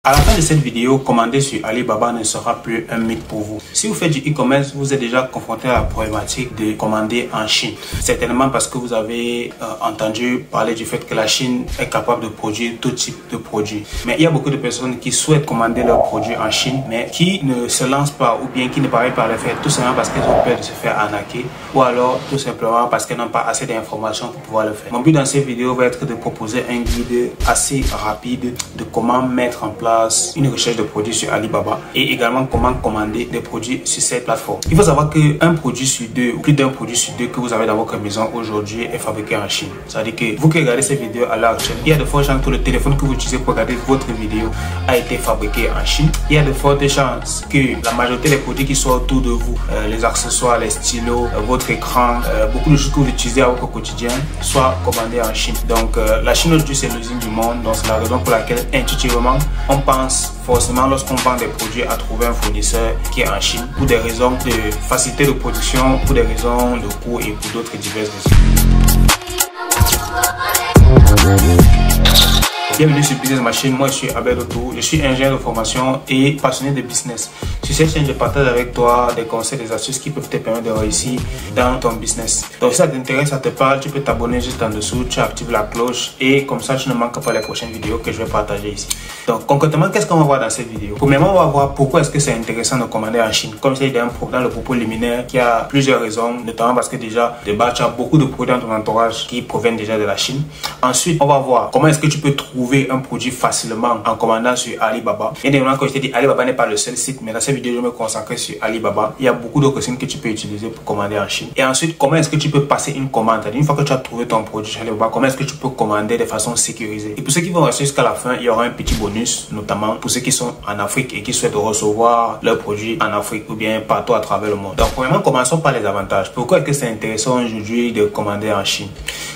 À la fin de cette vidéo, commander sur Alibaba ne sera plus un mythe pour vous. Si vous faites du e-commerce, vous êtes déjà confronté à la problématique de commander en Chine. Certainement parce que vous avez entendu parler du fait que la Chine est capable de produire tout type de produits. Mais il y a beaucoup de personnes qui souhaitent commander leurs produits en Chine, mais qui ne se lancent pas ou bien qui ne parviennent pas à le faire tout simplement parce qu'elles ont peur de se faire arnaquer ou alors tout simplement parce qu'elles n'ont pas assez d'informations pour pouvoir le faire. Mon but dans cette vidéo va être de proposer un guide assez rapide de comment mettre en place une recherche de produits sur Alibaba et également comment commander des produits sur cette plateforme. Il faut savoir qu'un produit sur deux ou plus d'un produit sur deux que vous avez dans votre maison aujourd'hui est fabriqué en Chine. C'est-à-dire que vous qui regardez cette vidéo à l'heure actuelle, il y a de fortes chances que le téléphone que vous utilisez pour regarder votre vidéo a été fabriqué en Chine. Il y a de fortes chances que la majorité des produits qui sont autour de vous, les accessoires, les stylos, votre écran, beaucoup de choses que vous utilisez à votre quotidien soient commandés en Chine. Donc la Chine aujourd'hui c'est l'usine du monde, donc c'est la raison pour laquelle intuitivement on pense forcément lorsqu'on vend des produits à trouver un fournisseur qui est en Chine pour des raisons de facilité de production, pour des raisons de coût et pour d'autres diverses raisons. Bienvenue sur Business Machine, moi je suis Abel Otou, je suis ingénieur de formation et passionné de business. Sur cette chaîne, je partage avec toi des conseils, des astuces qui peuvent te permettre de réussir dans ton business. Donc si ça t'intéresse, ça te parle, tu peux t'abonner juste en dessous, tu actives la cloche et comme ça tu ne manques pas les prochaines vidéos que je vais partager ici. Donc concrètement, qu'est-ce qu'on va voir dans cette vidéo? Premièrement, on va voir pourquoi est-ce que c'est intéressant de commander en Chine. Comme je l'ai dit dans le propos liminaire, il y a plusieurs raisons, notamment parce que déjà, de base, tu as beaucoup de produits dans ton entourage qui proviennent déjà de la Chine. Ensuite, on va voir comment est-ce que tu peux trouver un produit facilement en commandant sur Alibaba. Bien évidemment, comme je t'ai dit, Alibaba n'est pas le seul site, mais dans cette vidéo, je vais me concentrer sur Alibaba. Il y a beaucoup d'autres sites que tu peux utiliser pour commander en Chine. Et ensuite, comment est-ce que tu peux passer une commande? Une fois que tu as trouvé ton produit sur Alibaba, comment est-ce que tu peux commander de façon sécurisée? Et pour ceux qui vont rester jusqu'à la fin, il y aura un petit bonus, notamment pour ceux qui sont en Afrique et qui souhaitent recevoir leurs produits en Afrique ou bien partout à travers le monde. Donc, premièrement, commençons par les avantages. Pourquoi est-ce que c'est intéressant aujourd'hui de commander en Chine?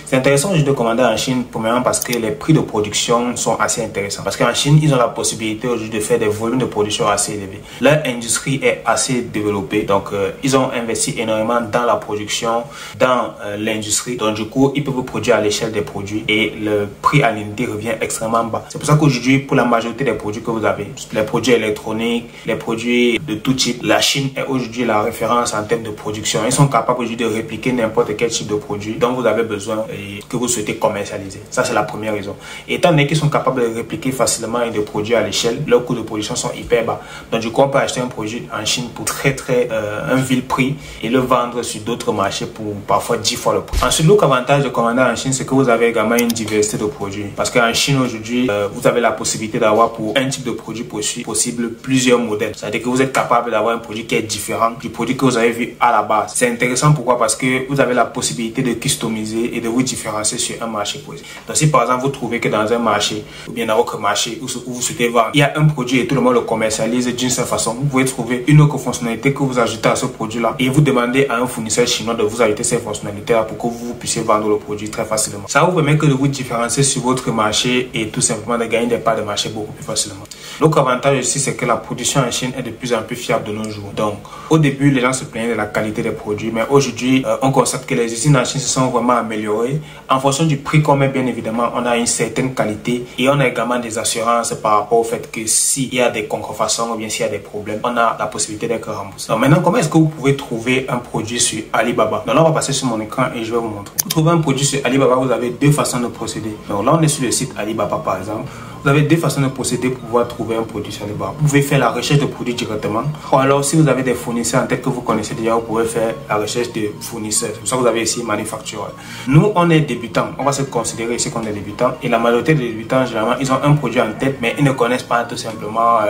C'est intéressant aujourd'hui de commander en Chine, premièrement parce que les prix de production sont assez intéressants. Parce qu'en Chine, ils ont la possibilité aujourd'hui de faire des volumes de production assez élevés. Leur industrie est assez développée, donc ils ont investi énormément dans la production, dans l'industrie. Donc du coup, ils peuvent produire à l'échelle des produits et le prix à l'unité revient extrêmement bas. C'est pour ça qu'aujourd'hui, pour la majorité des produits que vous avez, les produits électroniques, les produits de tout type, la Chine est aujourd'hui la référence en termes de production. Ils sont capables aujourd'hui de répliquer n'importe quel type de produit dont vous avez besoin que vous souhaitez commercialiser. Ça, c'est la première raison. Et étant donné qu'ils sont capables de répliquer facilement et de produire à l'échelle, leurs coûts de production sont hyper bas. Donc, du coup, on peut acheter un produit en Chine pour un vil prix et le vendre sur d'autres marchés pour parfois 10 fois le prix. Ensuite, l'autre avantage de commander en Chine, c'est que vous avez également une diversité de produits. Parce qu'en Chine, aujourd'hui, vous avez la possibilité d'avoir pour un type de produit possible plusieurs modèles. C'est-à-dire que vous êtes capable d'avoir un produit qui est différent du produit que vous avez vu à la base. C'est intéressant pourquoi? Parce que vous avez la possibilité de customiser et de vous différencier sur un marché précis. Donc si par exemple vous trouvez que dans un marché ou bien dans votre marché où vous souhaitez vendre, il y a un produit et tout le monde le commercialise d'une seule façon, vous pouvez trouver une autre fonctionnalité que vous ajoutez à ce produit-là et vous demandez à un fournisseur chinois de vous ajouter ces fonctionnalités-là pour que vous puissiez vendre le produit très facilement. Ça vous permet que de vous différencier sur votre marché et tout simplement de gagner des parts de marché beaucoup plus facilement. L'autre avantage aussi, c'est que la production en Chine est de plus en plus fiable de nos jours. Donc, au début, les gens se plaignaient de la qualité des produits, mais aujourd'hui, on constate que les usines en Chine se sont vraiment améliorées. En fonction du prix qu'on met, bien évidemment, on a une certaine qualité et on a également des assurances par rapport au fait que s'il y a des contrefaçons ou bien s'il y a des problèmes, on a la possibilité d'être remboursé. Donc maintenant, comment est-ce que vous pouvez trouver un produit sur Alibaba? Donc là, on va passer sur mon écran et je vais vous montrer. Pour trouver un produit sur Alibaba, vous avez deux façons de procéder. Donc là, on est sur le site Alibaba, par exemple. Vous avez deux façons de procéder pour pouvoir trouver un produit sur Alibaba. Vous pouvez faire la recherche de produits directement. Ou alors, si vous avez des fournisseurs en tête que vous connaissez déjà, vous pouvez faire la recherche de fournisseurs. C'est pour ça que vous avez ici manufacturer. Nous, on est débutants. On va se considérer ici qu'on est débutants. Et la majorité des débutants, généralement, ils ont un produit en tête, mais ils ne connaissent pas tout simplement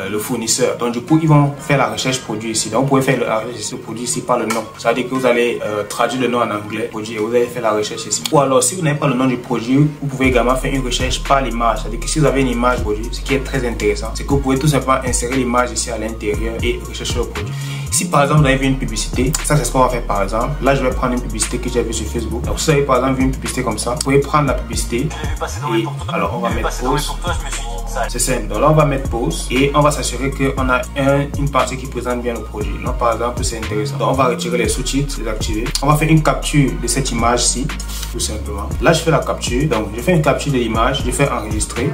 le fournisseur. Donc, du coup, ils vont faire la recherche produit ici. Donc, vous pouvez faire la recherche de produit ici par le nom. Ça veut dire que vous allez traduire le nom en anglais, produit, et vous allez faire la recherche ici. Ou alors, si vous n'avez pas le nom du produit, vous pouvez également faire une recherche par l'image. C'est-à-dire que si vous avez une image produit, ce qui est très intéressant, c'est que vous pouvez tout simplement insérer l'image ici à l'intérieur et rechercher le produit. Si par exemple vous avez vu une publicité, ça c'est ce qu'on va faire par exemple. Là je vais prendre une publicité que j'ai vue sur Facebook. Donc si vous avez par exemple vu une publicité comme ça, vous pouvez prendre la publicité et alors on va mettre pause. C'est simple. Donc là on va mettre pause et on va s'assurer qu'on a une partie qui présente bien le produit. Donc par exemple c'est intéressant. Donc on va retirer les sous-titres, les activer. On va faire une capture de cette image-ci, tout simplement. Là je fais la capture. Donc je fais une capture de l'image, je fais enregistrer.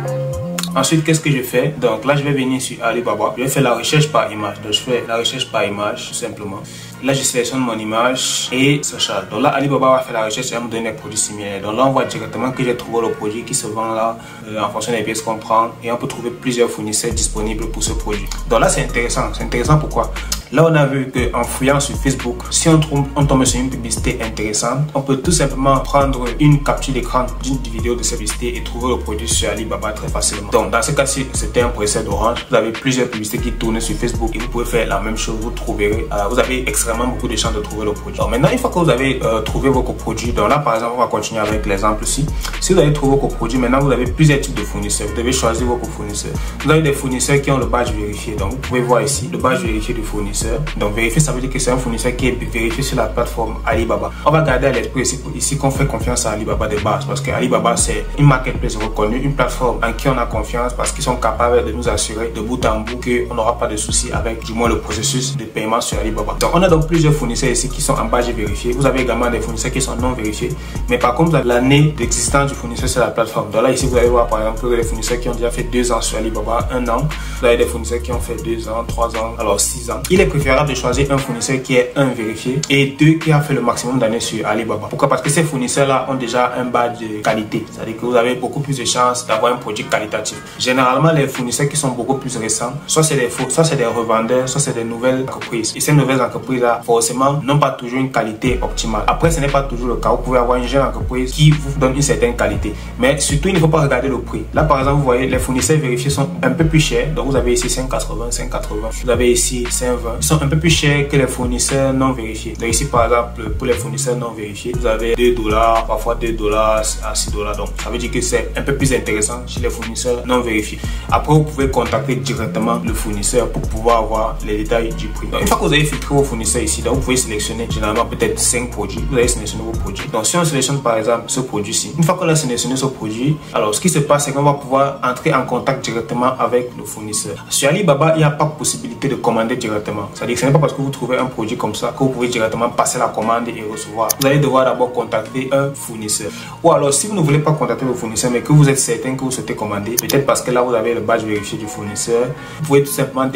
Ensuite, qu'est-ce que je fais? Donc là, je vais venir sur Alibaba. Je vais faire la recherche par image. Donc je fais la recherche par image, tout simplement. Là, je sélectionne mon image et ça charge. Donc là, Alibaba va faire la recherche et va me donner des produits similaires. Donc là, on voit directement que j'ai trouvé le produit qui se vend là en fonction des pièces qu'on prend. Et on peut trouver plusieurs fournisseurs disponibles pour ce produit. Donc là, c'est intéressant. C'est intéressant pourquoi? Là, on a vu qu'en fouillant sur Facebook, si on tombe sur une publicité intéressante, on peut tout simplement prendre une capture d'écran d'une vidéo de cette publicité et trouver le produit sur Alibaba très facilement. Donc, dans ce cas-ci, c'était un processeur d'Orange. Vous avez plusieurs publicités qui tournent sur Facebook et vous pouvez faire la même chose. Vous trouverez, vous avez extrêmement beaucoup de chances de trouver le produit. Donc, maintenant, une fois que vous avez trouvé vos coproduits, donc là, par exemple, on va continuer avec l'exemple ici. Si vous avez trouvé vos coproduits, maintenant, vous avez plusieurs types de fournisseurs. Vous devez choisir vos fournisseurs. Vous avez des fournisseurs qui ont le badge vérifié. Donc, vous pouvez voir ici le badge vérifié du fournisseur. Donc vérifier, ça veut dire que c'est un fournisseur qui est vérifié sur la plateforme Alibaba. On va garder à l'esprit ici qu'on fait confiance à Alibaba de base, parce que Alibaba c'est une marketplace reconnue, une plateforme en qui on a confiance parce qu'ils sont capables de nous assurer de bout en bout qu'on n'aura pas de soucis avec du moins le processus de paiement sur Alibaba. Donc on a donc plusieurs fournisseurs ici qui sont en badge vérifié. Vous avez également des fournisseurs qui sont non vérifiés, mais par contre vous avez l'année d'existence du fournisseur sur la plateforme. Donc là ici vous allez voir par exemple des fournisseurs qui ont déjà fait 2 ans sur Alibaba, 1 an. Vous avez des fournisseurs qui ont fait 2 ans, 3 ans, alors 6 ans. Il est préférable de choisir un fournisseur qui est vérifié et 2 qui a fait le maximum d'années sur Alibaba. Pourquoi? Parce que ces fournisseurs là ont déjà un badge de qualité, c'est-à-dire que vous avez beaucoup plus de chances d'avoir un produit qualitatif. Généralement les fournisseurs qui sont beaucoup plus récents, soit c'est des faux, soit c'est des revendeurs, soit c'est des nouvelles entreprises, et ces nouvelles entreprises là forcément n'ont pas toujours une qualité optimale. Après ce n'est pas toujours le cas, vous pouvez avoir une jeune entreprise qui vous donne une certaine qualité, mais surtout il ne faut pas regarder le prix. Là par exemple vous voyez les fournisseurs vérifiés sont un peu plus chers, donc vous avez ici 5,80, 5,80, vous avez ici 5,20, ils sont un peu plus chers que les fournisseurs non vérifiés. Donc ici par exemple pour les fournisseurs non vérifiés, vous avez $2, parfois $2 à $6. Donc ça veut dire que c'est un peu plus intéressant chez les fournisseurs non vérifiés. Après vous pouvez contacter directement le fournisseur pour pouvoir avoir les détails du prix. Donc une fois que vous avez filtré vos fournisseurs ici, donc vous pouvez sélectionner généralement peut-être 5 produits. Vous allez sélectionner vos produits. Donc si on sélectionne par exemple ce produit-ci, une fois qu'on a sélectionné ce produit, alors ce qui se passe c'est qu'on va pouvoir entrer en contact directement avec le fournisseur. Sur Alibaba, il n'y a pas de possibilité de commander directement. C'est-à-dire que ce n'est pas parce que vous trouvez un produit comme ça que vous pouvez directement passer la commande et recevoir. Vous allez devoir d'abord contacter un fournisseur. Ou alors si vous ne voulez pas contacter le fournisseur mais que vous êtes certain que vous souhaitez commander, peut-être parce que là vous avez le badge vérifié du fournisseur, vous pouvez tout simplement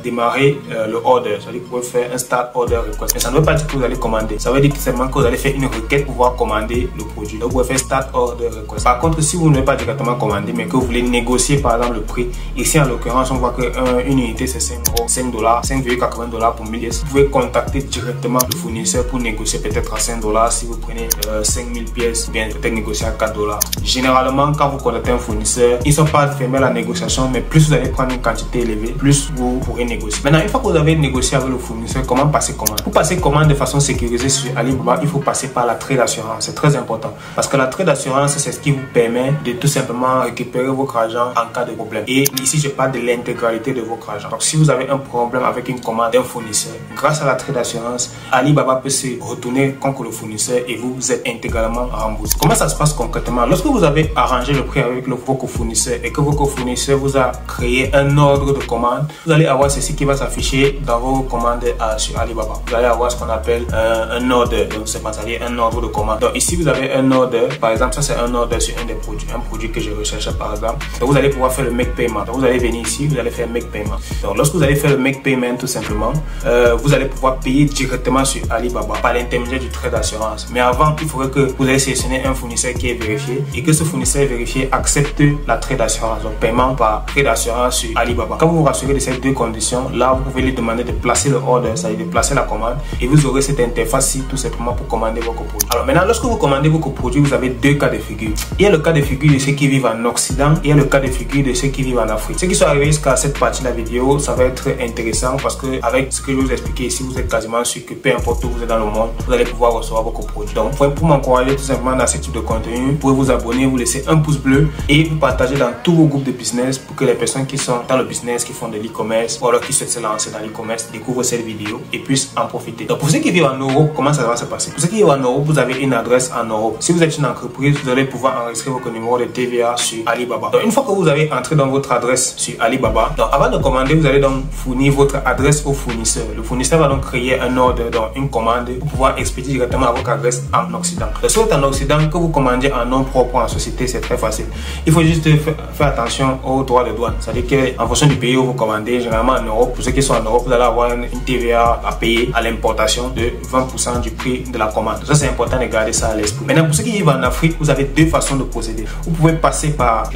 démarrer le order. C'est-à-dire que vous pouvez faire un start order request. Mais ça ne veut pas dire que vous allez commander. Ça veut dire tout simplement que vous allez faire une requête pour pouvoir commander le produit. Donc vous pouvez faire start order request. Par contre, si vous ne voulez pas directement commander mais que vous voulez négocier par exemple le prix, ici en l'occurrence on voit qu'une unité c'est 5 €, 5,80 $ pour 1000 pièces. Vous pouvez contacter directement le fournisseur pour négocier peut-être à 5 $ si vous prenez 5000 pièces, ou bien peut-être négocier à 4 $. Généralement quand vous contactez un fournisseur, ils ne sont pas fermés à la négociation, mais plus vous allez prendre une quantité élevée, plus vous pourrez négocier. Maintenant une fois que vous avez négocié avec le fournisseur, comment passer commande? Pour passer commande de façon sécurisée sur Alibaba, il faut passer par la trade d'assurance. C'est très important parce que la trade d'assurance c'est ce qui vous permet de tout simplement récupérer votre argent en cas de problème. Et ici je parle de l'intégralité de votre argent. Donc si vous avez un problème avec une commande d'un fournisseur, grâce à la trade d'assurance, Alibaba peut se retourner contre le fournisseur et vous êtes intégralement remboursé. Comment ça se passe concrètement? Lorsque vous avez arrangé le prix avec votre fournisseur et que votre fournisseur vous a créé un ordre de commande, vous allez avoir ceci qui va s'afficher dans vos commandes sur Alibaba. Vous allez avoir ce qu'on appelle un order, donc c'est un ordre de commande. Donc ici vous avez un order, par exemple ça c'est un order sur un des produits, un produit que je recherche par exemple. Donc vous allez pouvoir faire le make payment. Donc vous allez venir ici, vous allez faire make payment. Donc lorsque vous allez faire le make payment tout simplement, vous allez pouvoir payer directement sur Alibaba par l'intermédiaire du trait d'assurance. Mais avant, il faudrait que vous ayez sélectionné un fournisseur qui est vérifié et que ce fournisseur vérifié accepte la trait d'assurance, donc paiement par trait d'assurance sur Alibaba. Quand vous vous rassurez de ces deux conditions, là vous pouvez lui demander de placer le order, c'est-à-dire de placer la commande, et vous aurez cette interface-ci tout simplement pour commander vos produits. Alors maintenant, lorsque vous commandez vos produits, vous avez deux cas de figure. Il y a le cas de figure de ceux qui vivent en Occident et il y a le cas de figure de ceux qui vivent en Afrique. Ceux qui sont arrivés jusqu'à cette partie de la vidéo, ça va être intéressant parce que avec ce que je vous explique ici, vous êtes quasiment sûr que peu importe où vous êtes dans le monde, vous allez pouvoir recevoir vos produits. Donc pour m'encourager tout simplement dans ce type de contenu, vous pouvez vous abonner, vous laisser un pouce bleu et vous partager dans tous vos groupes de business pour que les personnes qui sont dans le business, qui font de l'e-commerce ou alors qui souhaitent se lancer dans l'e-commerce découvrent cette vidéo et puissent en profiter. Donc pour ceux qui vivent en Europe, comment ça va se passer? Pour ceux qui vivent en Europe, vous avez une adresse en Europe. Si vous êtes une entreprise, vous allez pouvoir enregistrer votre numéro de TVA sur Alibaba. Donc une fois que vous avez entré dans votre adresse sur Alibaba, donc avant de commander, vous allez donc fournir votre adresse au fournisseur. Le fournisseur va donc créer un ordre, donc une commande pour pouvoir expédier directement à votre adresse en Occident. Si vous êtes en Occident, que vous commandez en nom propre en société, c'est très facile. Il faut juste faire attention aux droits de douane. C'est-à-dire qu'en fonction du pays où vous commandez, généralement en Europe, pour ceux qui sont en Europe, vous allez avoir une TVA à payer à l'importation de 20% du prix de la commande. Ça, c'est important de garder ça à l'esprit. Maintenant, pour ceux qui vivent en Afrique, vous avez deux façons de procéder. Vous pouvez passer par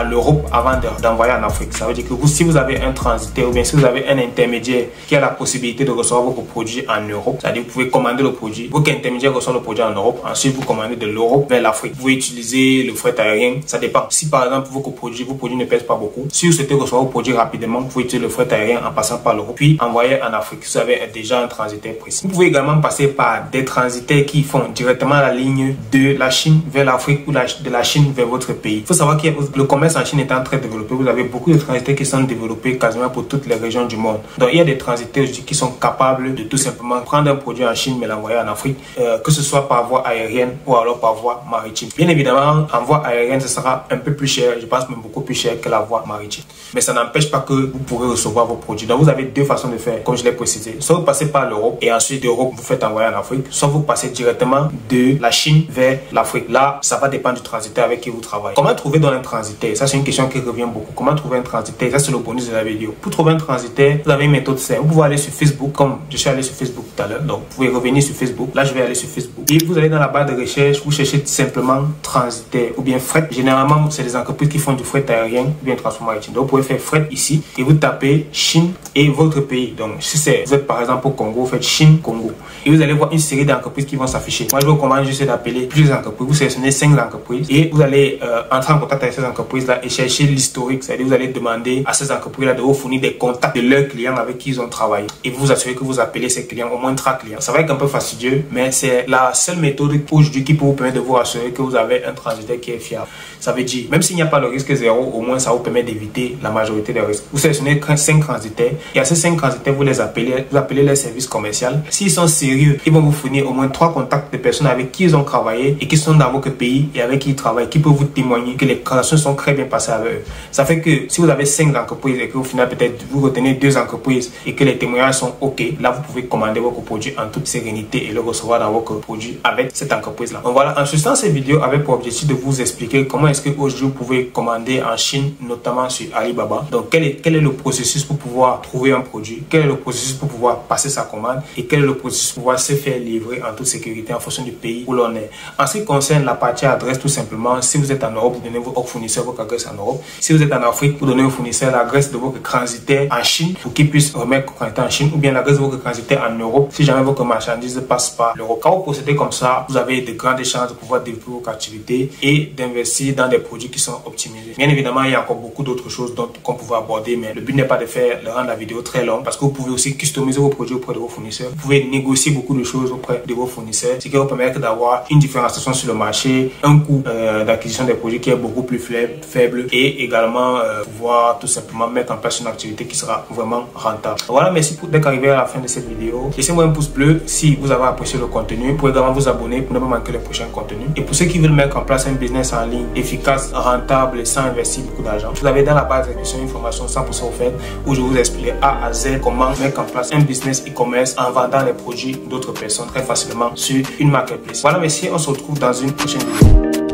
l'Europe avant d'envoyer en Afrique. Ça veut dire que si vous avez un transitaire ou bien si vous avez un intermédiaire qui a la possibilité de recevoir vos produits en Europe, c'est-à-dire que vous pouvez commander le produit, votre intermédiaire reçoit le produit en Europe, ensuite vous commandez de l'Europe vers l'Afrique. Vous pouvez utiliser le fret aérien, ça dépend. Si par exemple vos produits ne pèsent pas beaucoup, si vous souhaitez recevoir vos produits rapidement, vous pouvez utiliser le fret aérien en passant par l'Europe, puis envoyer en Afrique. Vous avez déjà un transitaire précis. Vous pouvez également passer par des transitaires qui font directement la ligne de la Chine vers l'Afrique ou de la Chine vers votre pays. Il faut savoir que le commerce en Chine étant très développé, vous avez beaucoup de transitaires qui sont développés quasiment pour toutes les régions du monde. Donc il y a des transitaires qui sont capables de tout simplement prendre un produit en Chine mais l'envoyer en Afrique, que ce soit par voie aérienne ou alors par voie maritime. Bien évidemment, en voie aérienne, ce sera un peu plus cher, je pense même beaucoup plus cher que la voie maritime. Mais ça n'empêche pas que vous pourrez recevoir vos produits. Donc vous avez deux façons de faire, comme je l'ai précisé. Soit vous passez par l'Europe et ensuite d'Europe vous faites envoyer en Afrique, soit vous passez directement de la Chine vers l'Afrique. Là, ça va dépendre du transitaire avec qui vous travaillez. Comment trouver dans un transitaire? Ça, c'est une question qui revient beaucoup. Comment trouver un transitaire? Ça, c'est le bonus de la vidéo. Pour trouver un transitaire, vous avez une méthode simple. Vous pouvez aller sur Facebook, comme je suis allé sur Facebook tout à l'heure. Donc, vous pouvez revenir sur Facebook. Là, je vais aller sur Facebook. Et vous allez dans la barre de recherche, vous cherchez simplement transitaire ou bien fret. Généralement, c'est des entreprises qui font du fret aérien ou bien transport maritime. Donc, vous pouvez faire fret ici et vous tapez Chine et votre pays. Donc, si vous êtes par exemple au Congo, vous faites Chine, Congo. Et vous allez voir une série d'entreprises qui vont s'afficher. Moi, je vous recommande juste d'appeler plusieurs entreprises. Vous sélectionnez 5 entreprises et vous allez entrer en contact avec ces entreprises-là et chercher l'historique. C'est-à-dire vous allez demander à ces entreprises-là de vous fournir des contacts de leurs clients avec qui ils ont travaillé. Et vous vous assurez que vous appelez ces clients, au moins 3 clients. Ça va être un peu fastidieux, mais c'est la seule méthode aujourd'hui qui peut vous permettre de vous assurer que vous avez un transitaire qui est fiable. Ça veut dire, même s'il n'y a pas le risque zéro, au moins ça vous permet d'éviter la majorité des risques. Vous sélectionnez 5 transitaires et à ces 5 transitaires, vous appelez les services commerciaux. S'ils sont sérieux, ils vont vous fournir au moins 3 contacts de personnes avec qui ils ont travaillé et qui sont dans votre pays et avec qui ils travaillent, qui peuvent vous témoigner que les relations sont très bien passées avec eux. Ça fait que si vous avez 5 entreprises et que au final peut-être vous retenez 2 entreprises et que les témoignages sont OK, là vous pouvez commander votre produit en toute sérénité et le recevoir dans votre produit avec cette entreprise-là. Donc voilà, en substance, cette vidéo avait pour objectif de vous expliquer comment est-ce que aujourd'hui vous pouvez commander en Chine, notamment sur Alibaba. Donc quel est le processus pour pouvoir trouver un produit, quel est le processus pour pouvoir passer sa commande et quel est le processus pour pouvoir se faire livrer en toute sécurité en fonction du pays où l'on est. En ce qui concerne la partie adresse, tout simplement, si vous êtes en Europe, vous donnez au fournisseur votre adresse en Europe. Si vous êtes en Afrique, vous donnez au fournisseur l'adresse de votre transitaire en Chine pour qu'il puisse remettre en Chine, ou bien l'adresse de votre transitaire en Europe si jamais votre marchandise passe par l'Europe. Quand vous procédez comme ça, vous avez de grandes chances de pouvoir développer votre activité et d'investir dans des produits qui sont optimisés. Bien évidemment, il y a encore beaucoup d'autres choses qu'on pouvait aborder, mais le but n'est pas de rendre la vidéo très longue parce que vous pouvez aussi customiser vos produits auprès de vos fournisseurs. Vous pouvez négocier beaucoup de choses auprès de vos fournisseurs, ce qui va vous permettre d'avoir une différenciation sur le marché, un coût d'acquisition des produits qui est beaucoup plus faible et également pouvoir tout simplement mettre en place une activité qui sera vraiment rentable. Voilà, merci d'être arrivé à la fin de cette vidéo. Laissez-moi un pouce bleu si vous avez apprécié le contenu. Vous pouvez également vous abonner pour ne pas manquer les prochains contenus. Et pour ceux qui veulent mettre en place un business en ligne efficace, rentable et sans investir beaucoup d'argent, vous avez dans la barre de description une formation 100% offerte où je vous explique A à Z comment mettre en place un business e-commerce en vendant les produits d'autres personnes très facilement sur une marketplace. Voilà, merci, on se retrouve dans une prochaine vidéo.